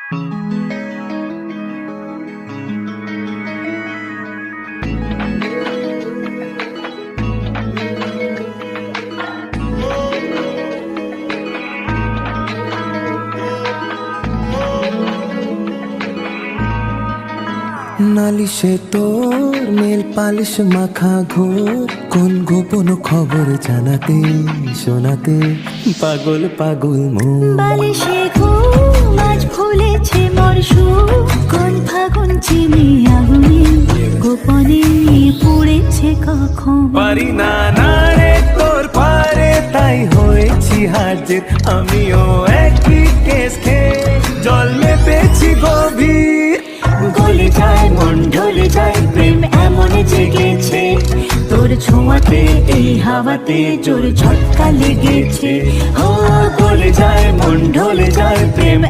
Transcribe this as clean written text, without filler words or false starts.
নালিশে তোর nail polish মাখা ঘোর, কোন গোপন খবর জানাতে শোনাতে পাগল পাগল মন। বালিশে ঘুম আজ ভুলেছে মোর সুখ, কোন ফাগুন চিনি আগুনে গোপনে পুড়েছে কখন। পারি না না রে তোর পারে, তাই হয়েছি হাজির আমিও একই কেস খেয়ে, জল মেপেছি গভীর। গলে যায় মন ঢলে যায়, প্রেম এমন জেগেছে তোর ছোঁয়াতে, এই হাওয়াতে জোর ঝটকা লেগেছে। ও গলে যায় মন ঢলে যায়, প্রেম